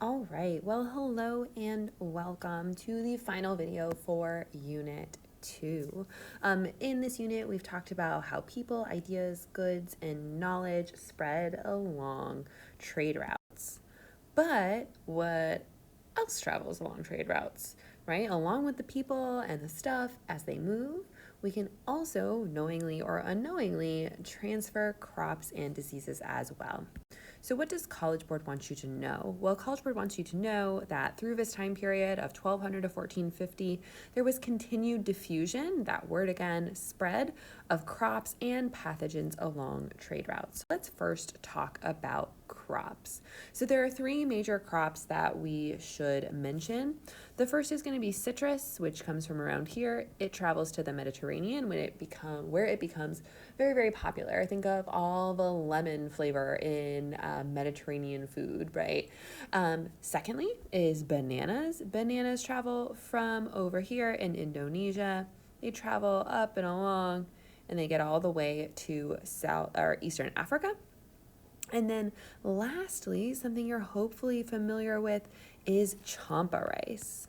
All right, well, hello and welcome to the final video for Unit 2. In this unit, we've talked about how people, ideas, goods, and knowledge spread along trade routes. But what else travels along trade routes, right? Along with the people and the stuff as they move, we can also knowingly or unknowingly transfer crops and diseases as well. So, what does College Board want you to know? Well, College Board wants you to know that through this time period of 1200 to 1450, there was continued diffusion, that word again, spread of crops and pathogens along trade routes. Let's first talk about crops. So there are three major crops that we should mention. The first is going to be citrus, which comes from around here. It travels to the Mediterranean where it becomes very, very popular. Think of all the lemon flavor in Mediterranean food, right? Secondly is bananas. Bananas travel from over here in Indonesia. They travel up and along and they get all the way to South or Eastern Africa. And then lastly, something you're hopefully familiar with is champa rice.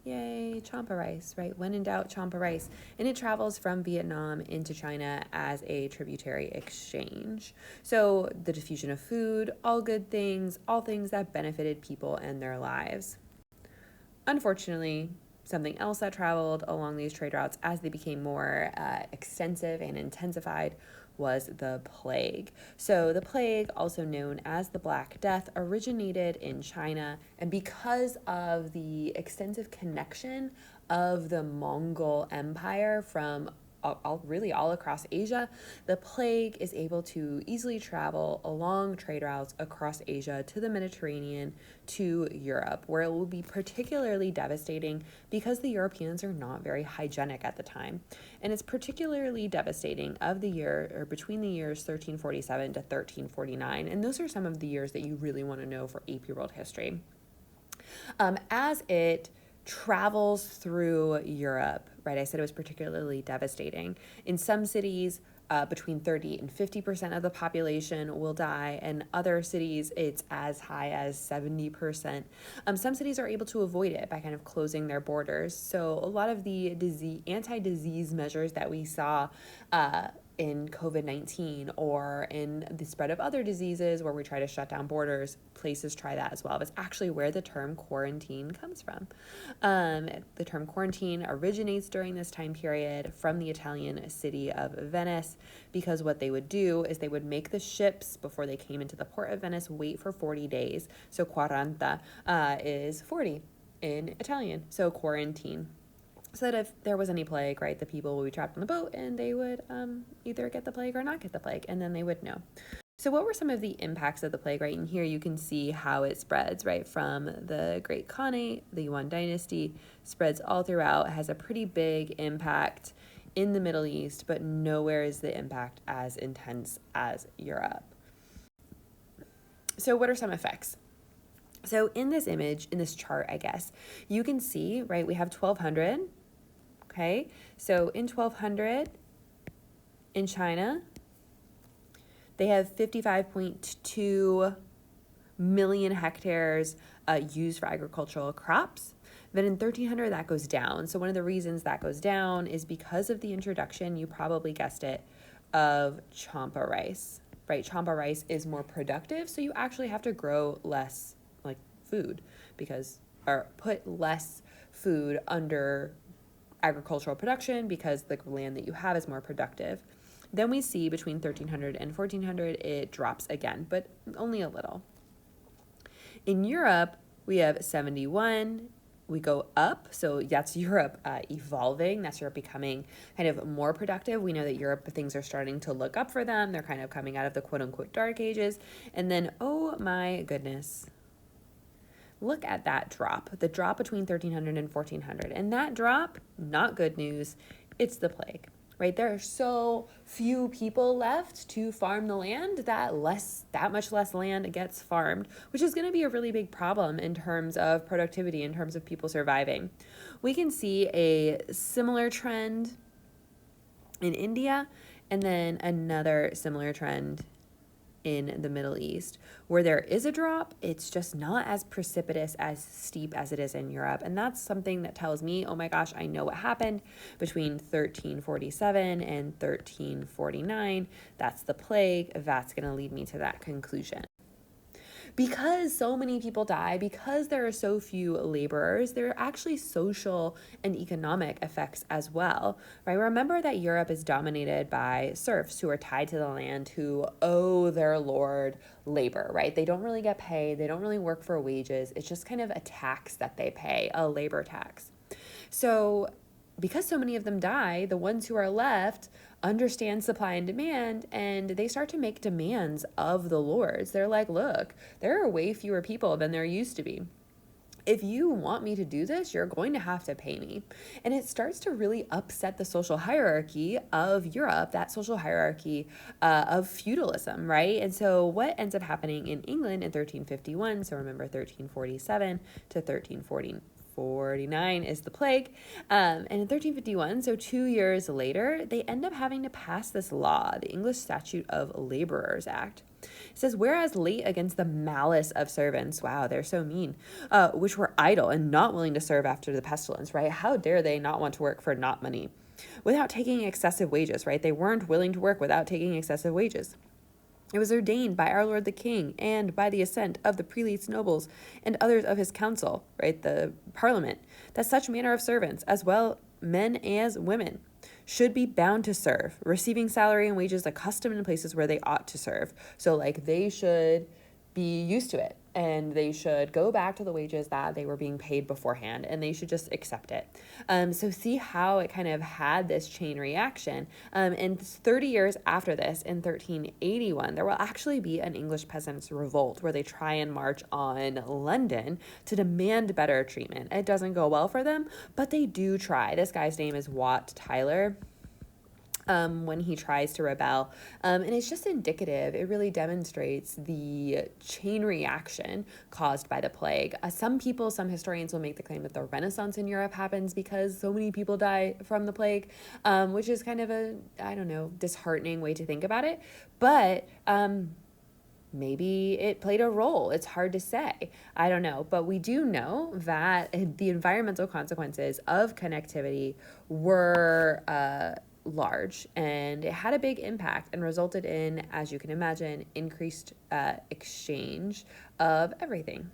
Yay, champa rice, right? When in doubt, champa rice. And it travels from Vietnam into China as a tributary exchange. So the diffusion of food, all good things, all things that benefited people and their lives. Unfortunately, something else that traveled along these trade routes as they became more extensive and intensified was the plague. So the plague, also known as the Black Death, originated in China, and because of the extensive connection of the Mongol Empire from really all across Asia, the plague is able to easily travel along trade routes across Asia to the Mediterranean to Europe, where it will be particularly devastating because the Europeans are not very hygienic at the time. And it's particularly devastating of the year or between the years 1347 to 1349. And those are some of the years that you really want to know for AP World History. As it travels through Europe, right? I said it was particularly devastating. In some cities, between 30 and 50% of the population will die. And other cities, it's as high as 70%. Some cities are able to avoid it by kind of closing their borders. So a lot of the anti-disease measures that we saw in COVID-19 or in the spread of other diseases where we try to shut down borders, places try that as well. It's actually where the term quarantine comes from. The term quarantine originates during this time period from the Italian city of Venice, because what they would do is they would make the ships before they came into the port of Venice wait for 40 days. So quaranta is 40 in Italian, so quarantine. So that if there was any plague, right, the people would be trapped on the boat and they would either get the plague or not get the plague, and then they would know. So what were some of the impacts of the plague, right? And here you can see how it spreads, right, from the Great Khanate, the Yuan dynasty, spreads all throughout, has a pretty big impact in the Middle East, but nowhere is the impact as intense as Europe. So what are some effects? So in this image, in this chart, I guess, you can see, right, we have 1200. Okay, so in 1200 in China, they have 55.2 million hectares used for agricultural crops. Then in 1300, that goes down. So one of the reasons that goes down is because of the introduction, you probably guessed it, of champa rice, right? Champa rice is more productive, so you actually have to grow less like food or put less food under agricultural production because the land that you have is more productive. Then we see between 1300 and 1400 it drops again, but only a little. In Europe, we have 71. We go up, so that's Europe evolving. That's Europe becoming kind of more productive. We know that Europe, things are starting to look up for them. They're kind of coming out of the quote-unquote dark ages. And then, oh my goodness, look at that drop, the drop between 1300 and 1400. And that drop, not good news, it's the plague, right? There are so few people left to farm the land that much less land gets farmed, which is going to be a really big problem in terms of productivity, in terms of people surviving. We can see a similar trend in India, and then another similar trend in the Middle East. Where there is a drop, it's just not as precipitous, as steep as it is in Europe. And that's something that tells me, oh my gosh, I know what happened between 1347 and 1349. That's the plague. That's going to lead me to that conclusion. Because so many people die, because there are so few laborers, there are actually social and economic effects as well, right? Remember that Europe is dominated by serfs who are tied to the land, who owe their lord labor, right? They don't really get paid, they don't really work for wages. It's just kind of a tax that they pay, a labor tax. So because so many of them die, the ones who are left understand supply and demand, and they start to make demands of the lords. They're like, look, there are way fewer people than there used to be. If you want me to do this, you're going to have to pay me. And it starts to really upset the social hierarchy of Europe, that social hierarchy of feudalism, right? And so what ends up happening in England in 1351, so remember 1347 to 1349 is the plague. And in 1351, so 2 years later, they end up having to pass this law, the English Statute of Laborers Act. It says, whereas late against the malice of servants, wow, they're so mean, which were idle and not willing to serve after the pestilence, right? How dare they not want to work for not money without taking excessive wages, right? They weren't willing to work without taking excessive wages. It was ordained by our Lord the King and by the assent of the prelates, nobles, and others of his council, right, the parliament, that such manner of servants, as well men as women, should be bound to serve, receiving salary and wages accustomed in places where they ought to serve. So, like, they should be used to it, and they should go back to the wages that they were being paid beforehand, and they should just accept it. So see how it kind of had this chain reaction. And 30 years after this, in 1381, there will actually be an English peasants' revolt where they try and march on London to demand better treatment. It doesn't go well for them, but they do try. This guy's name is Wat Tyler. When he tries to rebel. And it's just indicative. It really demonstrates the chain reaction caused by the plague. Some historians will make the claim that the Renaissance in Europe happens because so many people die from the plague, which is kind of a, disheartening way to think about it. But maybe it played a role. It's hard to say. I don't know. But we do know that the environmental consequences of connectivity were large, and it had a big impact and resulted in, as you can imagine, increased exchange of everything.